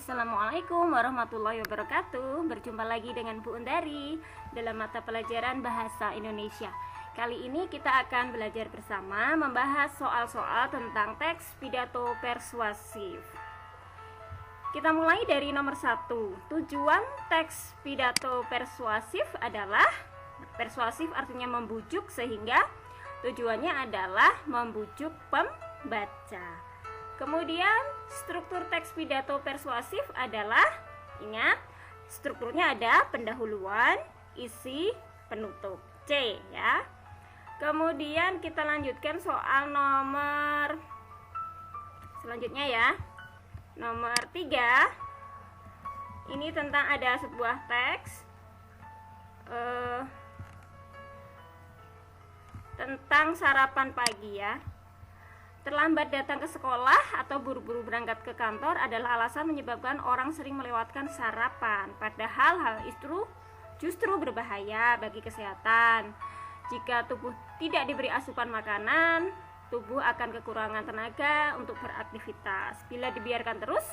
Assalamualaikum warahmatullahi wabarakatuh. Berjumpa lagi dengan Bu Undari dalam mata pelajaran Bahasa Indonesia. Kali ini kita akan belajar bersama membahas soal-soal tentang teks pidato persuasif. Kita mulai dari nomor 1. Tujuan teks pidato persuasif adalah persuasif artinya membujuk, sehingga tujuannya adalah membujuk pembaca. Kemudian struktur teks pidato persuasif adalah, ingat, strukturnya ada pendahuluan, isi, penutup, C ya. Kemudian kita lanjutkan soal nomor selanjutnya ya. Nomor 3. Ini tentang ada sebuah teks tentang sarapan pagi ya. Terlambat datang ke sekolah atau buru-buru berangkat ke kantor adalah alasan menyebabkan orang sering melewatkan sarapan. Padahal hal itu justru berbahaya bagi kesehatan. Jika tubuh tidak diberi asupan makanan, tubuh akan kekurangan tenaga untuk beraktivitas. Bila dibiarkan terus,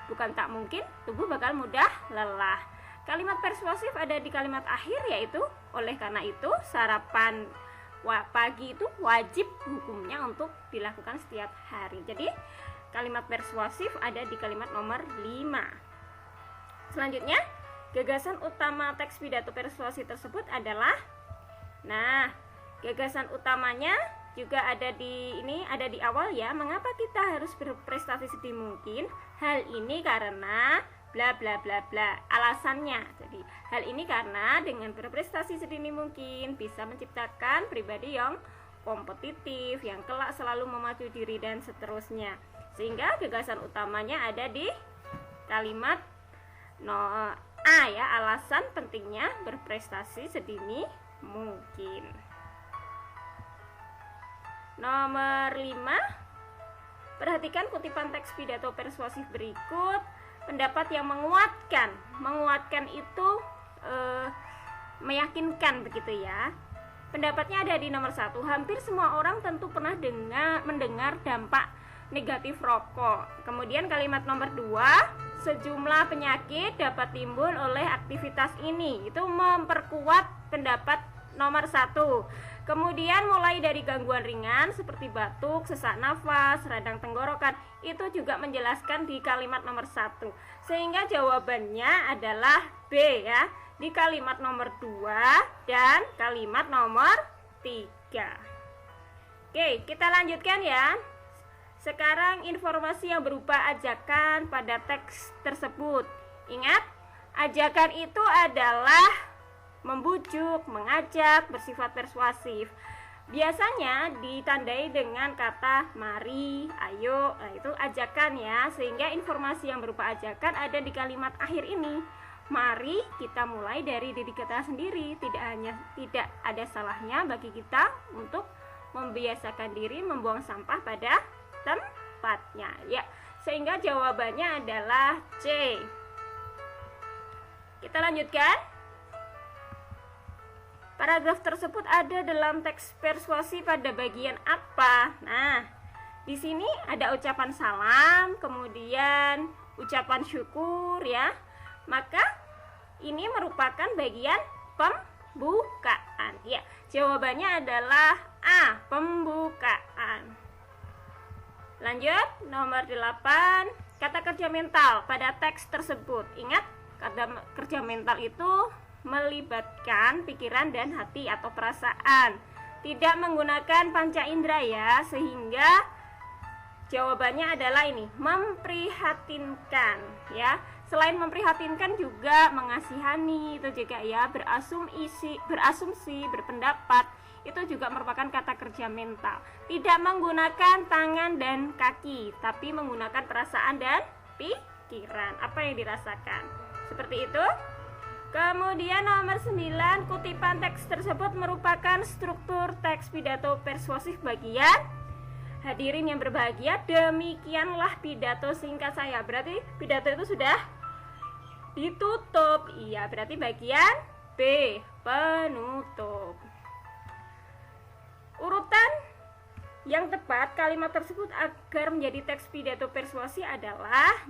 bukan tak mungkin tubuh bakal mudah lelah. Kalimat persuasif ada di kalimat akhir, yaitu oleh karena itu sarapan pagi itu wajib hukumnya untuk dilakukan setiap hari. Jadi kalimat persuasif ada di kalimat nomor 5. Selanjutnya, gagasan utama teks pidato persuasif tersebut adalah, gagasan utamanya juga ada di awal ya. Mengapa kita harus berprestasi sedini mungkin? Hal ini karena bla bla bla bla. Alasannya, jadi hal ini karena dengan berprestasi sedini mungkin bisa menciptakan pribadi yang kompetitif, yang kelak selalu memacu diri dan seterusnya. Sehingga gagasan utamanya ada di kalimat A ya, alasan pentingnya berprestasi sedini mungkin. Nomor 5. Perhatikan kutipan teks pidato persuasif berikut. Pendapat yang menguatkan itu meyakinkan begitu ya. Pendapatnya ada di nomor 1. Hampir semua orang tentu pernah mendengar dampak negatif rokok. Kemudian kalimat nomor 2, sejumlah penyakit dapat timbul oleh aktivitas ini. Itu memperkuat pendapat nomor 1. Kemudian mulai dari gangguan ringan seperti batuk, sesak nafas, radang tenggorokan, itu juga menjelaskan di kalimat nomor 1. Sehingga jawabannya adalah B ya, di kalimat nomor 2 dan kalimat nomor 3. Oke, kita lanjutkan ya. Sekarang informasi yang berupa ajakan pada teks tersebut. Ingat, ajakan itu adalah membujuk, mengajak, bersifat persuasif. Biasanya ditandai dengan kata mari, ayo, itu ajakan ya. Sehingga informasi yang berupa ajakan ada di kalimat akhir ini. Mari kita mulai dari diri kita sendiri. Tidak ada salahnya bagi kita untuk membiasakan diri membuang sampah pada tempatnya ya. Sehingga jawabannya adalah C. Kita lanjutkan. Paragraf tersebut ada dalam teks persuasi pada bagian apa? Di sini ada ucapan salam, kemudian ucapan syukur ya. Maka ini merupakan bagian pembukaan. Ya, jawabannya adalah A, pembukaan. Lanjut, nomor 8, kata kerja mental pada teks tersebut. Ingat, kata kerja mental itu melibatkan pikiran dan hati atau perasaan, tidak menggunakan panca indera ya, sehingga jawabannya adalah ini, memprihatinkan ya. Selain memprihatinkan juga mengasihani, itu juga ya, berasumsi, berpendapat, itu juga merupakan kata kerja mental. Tidak menggunakan tangan dan kaki, tapi menggunakan perasaan dan pikiran, apa yang dirasakan, seperti itu. Kemudian nomor 9, kutipan teks tersebut merupakan struktur teks pidato persuasif bagian. Hadirin yang berbahagia, demikianlah pidato singkat saya. Berarti pidato itu sudah ditutup. Iya, berarti bagian B, penutup. Urutan yang tepat kalimat tersebut agar menjadi teks pidato persuasi adalah,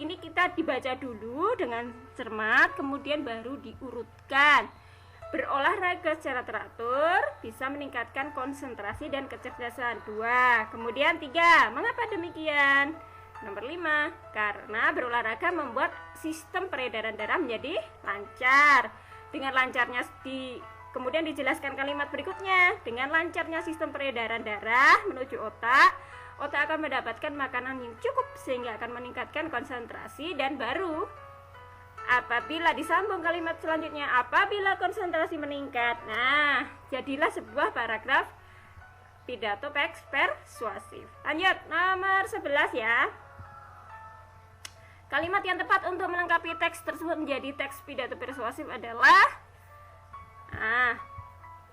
ini kita dibaca dulu dengan cermat, kemudian baru diurutkan. Berolahraga secara teratur bisa meningkatkan konsentrasi dan kecerdasan. 2. Kemudian 3. Mengapa demikian? Nomor 5. Karena berolahraga membuat sistem peredaran darah menjadi lancar. Dengan lancarnya kemudian dijelaskan kalimat berikutnya. Dengan lancarnya sistem peredaran darah menuju otak akan mendapatkan makanan yang cukup sehingga akan meningkatkan konsentrasi. Dan baru apabila disambung kalimat selanjutnya, apabila konsentrasi meningkat, nah jadilah sebuah paragraf pidato persuasif. Lanjut, nomor 11 ya. Kalimat yang tepat untuk melengkapi teks tersebut menjadi teks pidato persuasif adalah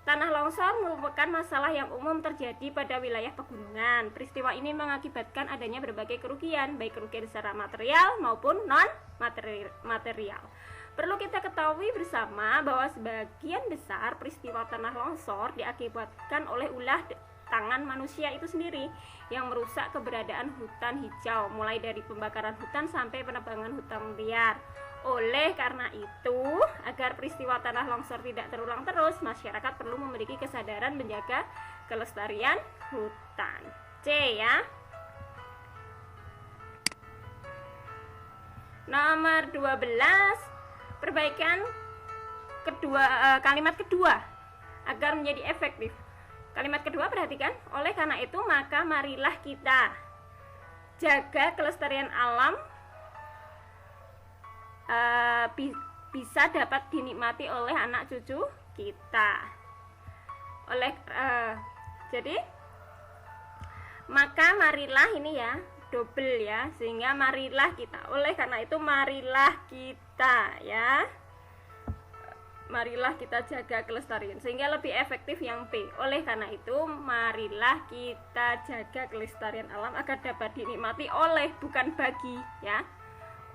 tanah longsor merupakan masalah yang umum terjadi pada wilayah pegunungan. Peristiwa ini mengakibatkan adanya berbagai kerugian, baik kerugian secara material maupun non-material. Perlu kita ketahui bersama bahwa sebagian besar peristiwa tanah longsor diakibatkan oleh ulah tangan manusia itu sendiri yang merusak keberadaan hutan hijau, mulai dari pembakaran hutan sampai penebangan hutan liar. Oleh karena itu, agar peristiwa tanah longsor tidak terulang terus, masyarakat perlu memiliki kesadaran menjaga kelestarian hutan. C ya. Nomor 12, perbaikan kalimat kedua agar menjadi efektif. Kalimat kedua perhatikan, oleh karena itu maka marilah kita jaga kelestarian alam bisa dapat dinikmati oleh anak cucu kita. Jadi maka marilah ini ya double ya, sehingga marilah kita. Oleh karena itu marilah kita ya. Marilah kita jaga kelestarian, sehingga lebih efektif yang P. Oleh karena itu marilah kita jaga kelestarian alam agar dapat dinikmati oleh, bukan bagi ya,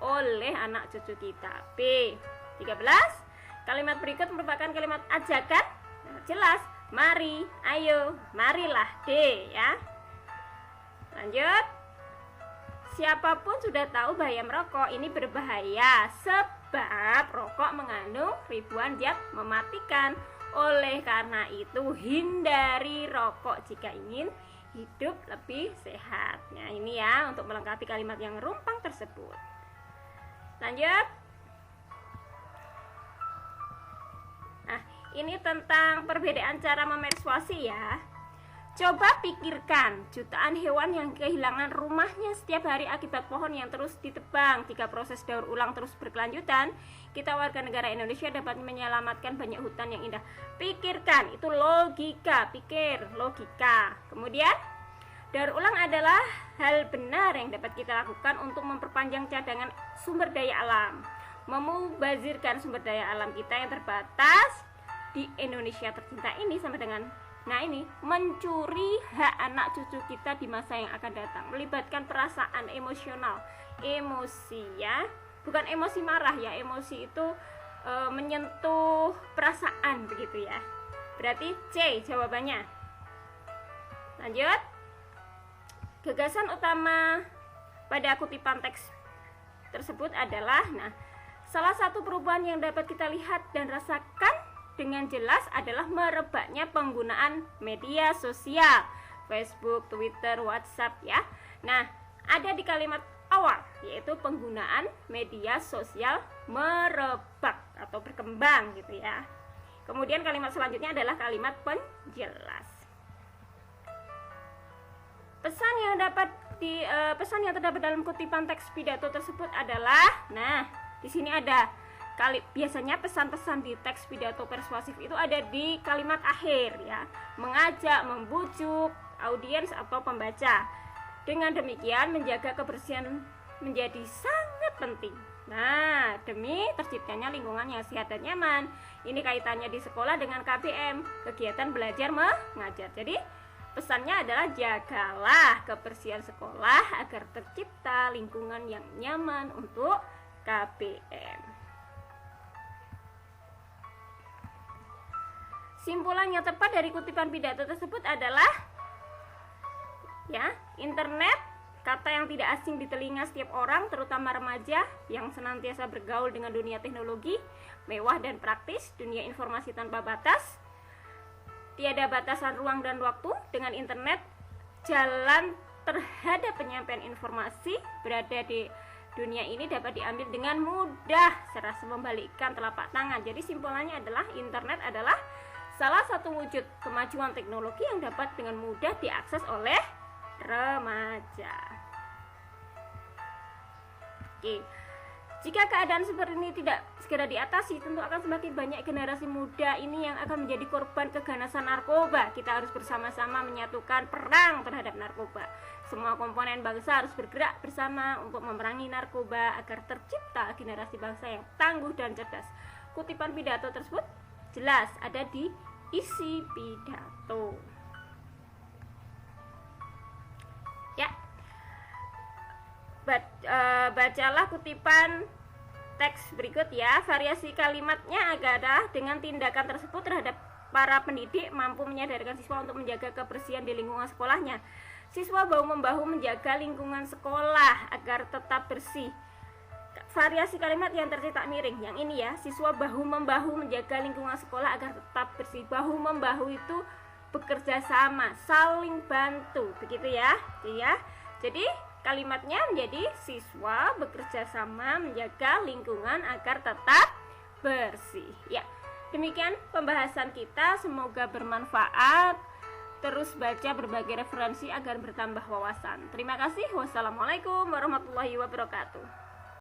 oleh anak cucu kita. B. 13. Kalimat berikut merupakan kalimat ajakan. Jelas, mari, ayo, marilah. D ya. Lanjut. Siapapun sudah tahu bahaya merokok ini berbahaya sebab rokok mengandung ribuan zat mematikan. Oleh karena itu hindari rokok jika ingin hidup lebih sehat. Nah, ini ya untuk melengkapi kalimat yang rumpang tersebut. Lanjut. Nah, ini tentang perbedaan cara memersuasi ya. Coba pikirkan, jutaan hewan yang kehilangan rumahnya setiap hari akibat pohon yang terus ditebang. Jika proses daur ulang terus berkelanjutan, kita warga negara Indonesia dapat menyelamatkan banyak hutan yang indah. Pikirkan, itu logika, pikir, logika. Kemudian, daur ulang adalah hal benar yang dapat kita lakukan untuk memperpanjang cadangan sumber daya alam. Memubazirkan sumber daya alam kita yang terbatas di Indonesia tercinta ini sama dengan mencuri hak anak cucu kita di masa yang akan datang, melibatkan perasaan emosional, emosi ya, bukan emosi marah ya, emosi itu menyentuh perasaan begitu ya. Berarti C jawabannya. Lanjut. Gagasan utama pada kutipan teks tersebut adalah, salah satu perubahan yang dapat kita lihat dan rasakan dengan jelas adalah merebaknya penggunaan media sosial, Facebook, Twitter, WhatsApp ya. Nah, ada di kalimat awal, yaitu penggunaan media sosial merebak atau berkembang gitu ya. Kemudian kalimat selanjutnya adalah kalimat penjelas. Pesan yang terdapat dalam kutipan teks pidato tersebut adalah, di sini ada biasanya pesan-pesan di teks pidato persuasif itu ada di kalimat akhir ya, mengajak, membujuk audiens atau pembaca. Dengan demikian menjaga kebersihan menjadi sangat penting. Demi terciptanya lingkungan yang sehat dan nyaman. Ini kaitannya di sekolah dengan KBM, kegiatan belajar mengajar. Jadi pesannya adalah jagalah kebersihan sekolah agar tercipta lingkungan yang nyaman untuk KBM. Simpulan yang tepat dari kutipan pidato tersebut adalah internet kata yang tidak asing di telinga setiap orang, terutama remaja yang senantiasa bergaul dengan dunia teknologi, mewah dan praktis, dunia informasi tanpa batas, tiada batasan ruang dan waktu. Dengan internet, jalan terhadap penyampaian informasi berada di dunia ini dapat diambil dengan mudah, serasa membalikkan telapak tangan. Jadi simpulannya adalah internet adalah salah satu wujud kemajuan teknologi yang dapat dengan mudah diakses oleh remaja. Oke. Jika keadaan seperti ini tidak segera diatasi, tentu akan semakin banyak generasi muda ini yang akan menjadi korban keganasan narkoba. Kita harus bersama-sama menyatukan perang terhadap narkoba. Semua komponen bangsa harus bergerak bersama untuk memerangi narkoba agar tercipta generasi bangsa yang tangguh dan cerdas. Kutipan pidato tersebut jelas ada di isi pidato. Ya, bacalah kutipan teks berikut ya. Variasi kalimatnya ada dengan tindakan tersebut terhadap para pendidik mampu menyadarkan siswa untuk menjaga kebersihan di lingkungan sekolahnya. Siswa bahu-membahu menjaga lingkungan sekolah agar tetap bersih. Variasi kalimat yang tercetak miring, yang ini ya, siswa bahu-membahu menjaga lingkungan sekolah agar tetap bersih. Bahu-membahu itu bekerja sama, saling bantu, begitu ya. Jadi kalimatnya menjadi siswa bekerja sama menjaga lingkungan agar tetap bersih. Ya, demikian pembahasan kita, semoga bermanfaat. Terus baca berbagai referensi agar bertambah wawasan. Terima kasih. Wassalamualaikum warahmatullahi wabarakatuh.